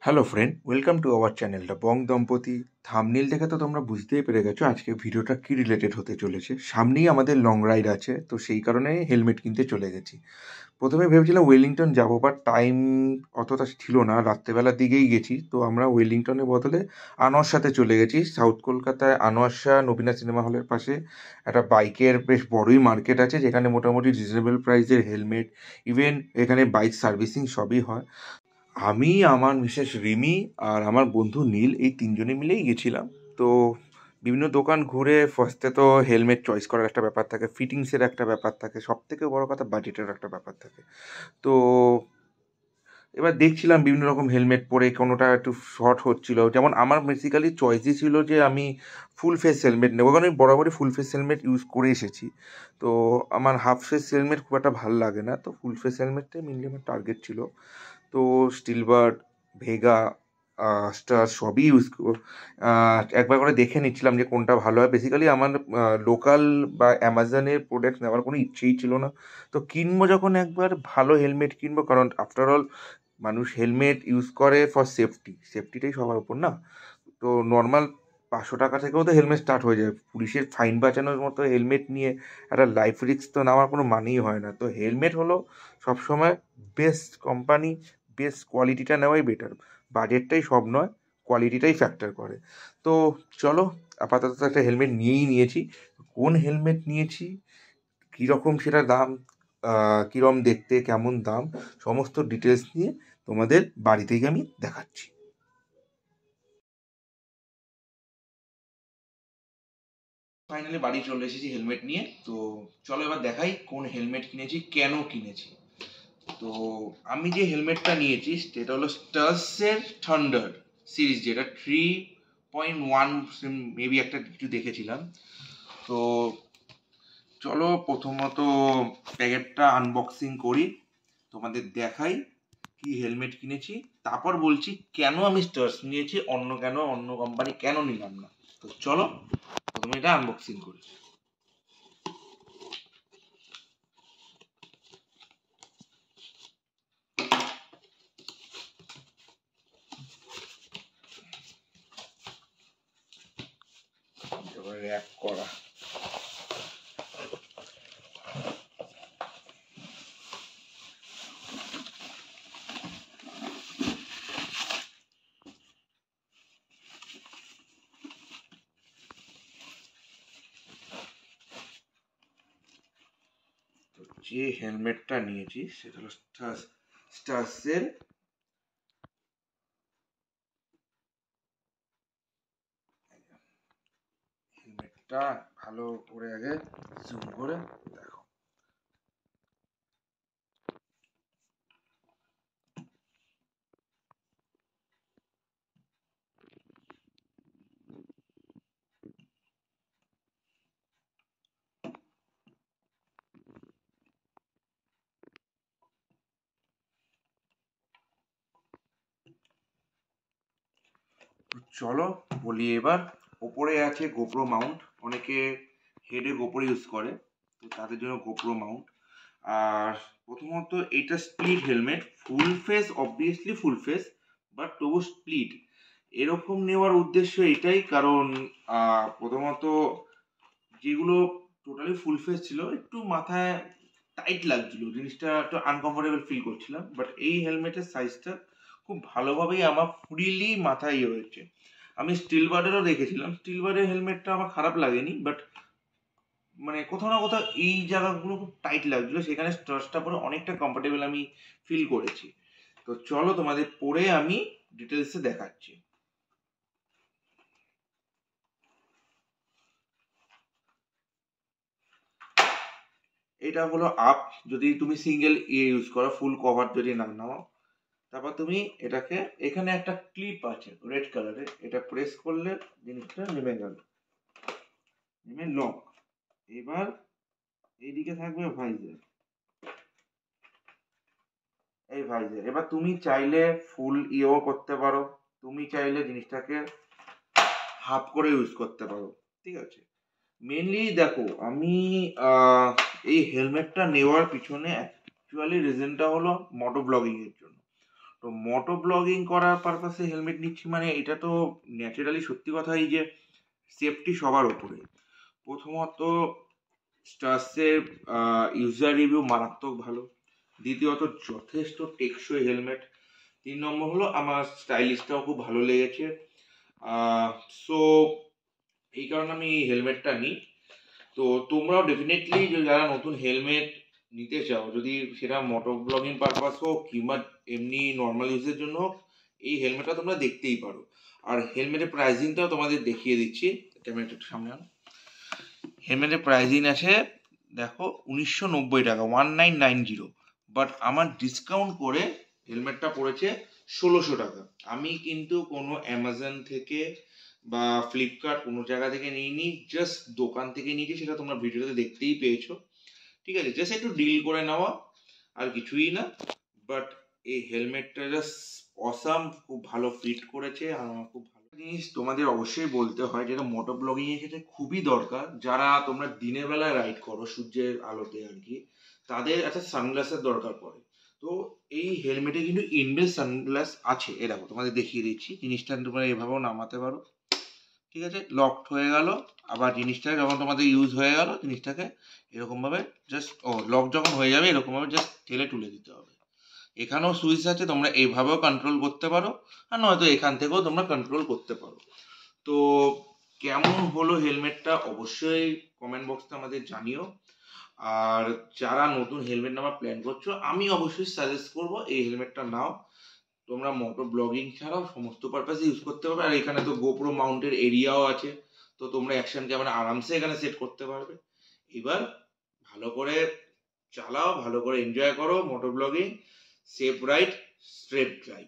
Hello friend, welcome to our channel the Bong Dampati. Thumbnail দেখে তো তোমরা বুঝতেই পেরে গেছো আজকে ভিডিওটা কি রিলেটেড হতে চলেছে। সামনেই আমাদের লং রাইড আছে, তো সেই কারণে হেলমেট কিনতে চলে গেছি। প্রথমে ভেবেছিলাম ওয়েলিংটন যাবো, বাট টাইম অতটা ছিল না, রাত্রেবেলার দিকেই গেছি। তো আমরা ওয়েলিংটনের বদলে আনোয়ারসাতে চলে গেছি। সাউথ কলকাতায় আনোয়ারসা নবীনা সিনেমা হলের পাশে একটা বাইকের বেশ বড়ই মার্কেট আছে, যেখানে মোটামুটি রিজনেবল প্রাইসের হেলমেট, ইভেন এখানে বাইক সার্ভিসিং সবই হয়। আমি, আমার মিসেস রিমি আর আমার বন্ধু নীল, এই তিনজনে মিলেই গেছিলাম। তো বিভিন্ন দোকান ঘুরে ফার্স্টে তো হেলমেট চয়েস করার একটা ব্যাপার থাকে, ফিটিংসের একটা ব্যাপার থাকে, সব থেকে বড় কথা বাজেটের একটা ব্যাপার থাকে। তো এবার দেখছিলাম বিভিন্ন রকম হেলমেট পরে কোনোটা একটু শর্ট হচ্ছিল। যেমন আমার বেসিক্যালি চয়েসই ছিল যে আমি ফুল ফেস হেলমেট নেবো, কারণ আমি বরাবরই ফুল ফেস হেলমেট ইউজ করে এসেছি। তো আমার হাফ ফেস হেলমেট খুব একটা ভালো লাগে না, তো ফুল ফেস হেলমেটটাই মেনলি আমার টার্গেট ছিল। তো স্টিলবার্ড, ভেগা, স্টার সবই একবার করে দেখে নিচ্ছিলাম যে কোনটা ভালো হয়। বেসিক্যালি আমার লোকাল বা অ্যামাজনের প্রোডাক্ট নেওয়ার কোনো ইচ্ছেই ছিল না। তো কিনবো যখন একবার ভালো হেলমেট কিনবো, কারণ আফটার অল মানুষ হেলমেট ইউজ করে ফর সেফটিটাই সবার উপর না। তো নর্মাল 500 টাকা থেকেও তো হেলমেট স্টার্ট হয়ে যায়। পুলিশের ফাইন বাঁচানোর মতো হেলমেট নিয়ে একটা লাইফ রিস্ক তো নেওয়ার কোনো মানেই হয় না। তো হেলমেট হলো সবসময় বেস্ট কোম্পানি, বেস্ট কোয়ালিটিটা নেওয়াই বেটার। বাজেটটাই সব নয়, কোয়ালিটিটাই ফ্যাক্টর করে। তো চলো, আপাতত একটা হেলমেট নিয়েই নিয়েছি। কোন হেলমেট নিয়েছি, কীরকম সেটা দাম, কীরকম দেখতে, কেমন দাম, সমস্ত ডিটেলস নিয়ে তোমাদের বাড়িতে গিয়ে আমি দেখাচ্ছি। ফাইনালি বাড়ি চলে এসেছি হেলমেট নিয়ে। তো চলো এবার দেখাই কোন হেলমেট কিনেছি, কেন কিনেছি। তো আমি যে হেলমেটটা নিয়েছি সেটা হলো স্টার্সের থান্ডার সিরিজ, যেটা 3.1 মেবি একটা কিছু দেখেছিলাম। তো চলো প্রথমত প্যাকেটটা আনবক্সিং করি, তোমাদের দেখাই কি হেলমেট কিনেছি, তারপর বলছি কেন আমি স্টার্স নিয়েছি, অন্য কোম্পানি কেন নিলাম না। তো চলো প্রথমে এটা আনবক্সিং করি। এবার র্যাপ করা। যে হেলমেটটা নিয়েছি সেটা হলো স্টার্সের হেলমেটটা। ভালো করে আগে জুম করে দেখো। চলো বলি এবার। ওপরে আছে গোপ্রো মাউন্ট, অনেকে হেডে গোপ্রো ইউজ করে, তো তাদের জন্য গোপ্রো মাউন্ট। আর প্রথমত এটা split helmet, full face obviously full face, but তবু স্প্লিট। এরকম নেওয়ার উদ্দেশ্য এটাই, কারণ প্রথমত যেগুলো টোটালি ফুল ফেস ছিল একটু মাথায় টাইট লাগছিল, জিনিসটা একটু আনকমফোর্টেবল ফিল করছিলাম। বাট এই হেলমেটের সাইজটা খুব ভালোভাবেই আমার ফুলিলি মাথায় ইয়ে হয়েছে। আমি স্টিল বার্ডেরও দেখেছিলাম, স্টিল বার্ডের হেলমেটটা আমার খারাপ লাগেনি, বাট মানে কোথাও না কোথাও এই জায়গাগুলো খুব টাইট লাগছিল, সেখানে স্টার্সটা পরে অনেকটা কমফোর্টেবল আমি ফিল করেছি। তো চলো তোমাদের পরে আমি ডিটেলসে দেখাচ্ছি। এটা হলো আপ, যদি তুমি সিঙ্গেল ইউজ করো, ফুল কভার যদি না নাও, তারপর তুমি এটাকে, এখানে একটা ক্লিপ আছে রেড কালারের, এটা প্রেস করলে জিনিসটা নেমে গেল, নেমে লক। এবার এইদিকে থাকবে ভাইজার, এই ভাইজার। এবার তুমি চাইলে ফুল ইয়েও করতে পারো, তুমি চাইলে জিনিসটাকে হাফ করে ইউজ করতে পারো, ঠিক আছে। মেনলি দেখো, আমি এই হেলমেটটা নেওয়ার পিছনে অ্যাকচুয়ালি রিজনটা হলো মোটো ব্লগিং এর জন্য। তো মোটো ব্লগিং করার পারপাসে হেলমেট নিচ্ছি মানে এটা তো ন্যাচারালি সত্যি কথাই যে সেফটি সবার ওপরে। প্রথমত স্টার্সের ইউজার রিভিউ মারাত্মক ভালো। দ্বিতীয়ত যথেষ্ট টেকসই হেলমেট। 3 নম্বর হলো আমার স্টাইলিশটাও খুব ভালো লেগেছে। সো এই কারণে আমি এই হেলমেটটা নিই। তো তোমরাও ডেফিনেটলি যারা নতুন হেলমেট নিতে চাও, যদি সেটা মোটো ব্লগিং পারপাস হোক কিংবা এমনি নর্মাল ইউজের জন্য হোক, এই হেলমেটটা তোমরা দেখতেই পারো। আর হেলমেটের প্রাইসিংটাও তোমাদের দেখিয়ে দিচ্ছি। ক্যামেরাটা একটু সামনে আন। হেলমেটের প্রাইসিং আছে দেখো 1990 টাকা, 1990। বাট আমার ডিসকাউন্ট করে হেলমেটটা পড়েছে 1600 টাকা। আমি কিন্তু কোনো অ্যামাজন থেকে বা ফ্লিপকার্ট কোনো জায়গা থেকে নিইনি, জাস্ট দোকান থেকে নিয়েছি, সেটা তোমরা ভিডিওতে দেখতেই পেয়েছো। ঠিক আছে, জাস্ট একটু ডিল করে নেওয়া, আর কিছুই না। বাট এই হেলমেটটা জাস্ট অসাম, খুব ভালো ফিট করেছে। আর আমার খুব ভালো জিনিস তোমাদের অবশ্যই বলতে হয়, যেটা মোটো ব্লগিং এর ক্ষেত্রে খুবই দরকার, যারা তোমরা দিনের বেলায় রাইড করো সূর্যের আলোতে আর কি, তাদের একটা সানগ্লাসের দরকার পড়ে। তো এই হেলমেটে কিন্তু ইনবিল্ট সানগ্লাস আছে। এ দেখো তোমাদের দেখিয়ে দিচ্ছি, জিনিসটা তোমরা এভাবেও নামাতে পারো। ঠিক আছে, লকড হয়ে গেল। আবার জিনিসটা যখন তোমাদের ইউজ হয়ে গেল, জিনিসটাকে এরকমভাবে জাস্ট লক যখন হয়ে যাবে এরকমভাবে জাস্ট ঠেলে তুলে দিতে হবে। এখানেও সুইচ আছে, তোমরা এইভাবেও কন্ট্রোল করতে পারো, আর নয়তো এখান থেকেও তোমরা কন্ট্রোল করতে পারো। তো কেমন হলো হেলমেটটা অবশ্যই কমেন্ট বক্সে আমাদের জানিও। আর যারা নতুন হেলমেট নেওয়ার প্ল্যান করছো, আমি অবশ্যই সাজেস্ট করবো এই হেলমেটটা নাও। তোমরা মোটো ব্লগিং ছাড়াও সমস্ত পারপাসে ইউজ করতে পারবে। আর এখানে তো গোপ্রো মাউন্টের এরিয়াও আছে, তো তোমরা অ্যাকশন ক্যামেরা আরামসে এখানে সেট করতে পারবে। এবার ভালো করে চালাও, ভালো করে এনজয় করো moto blogging. Safe ride, straight drive.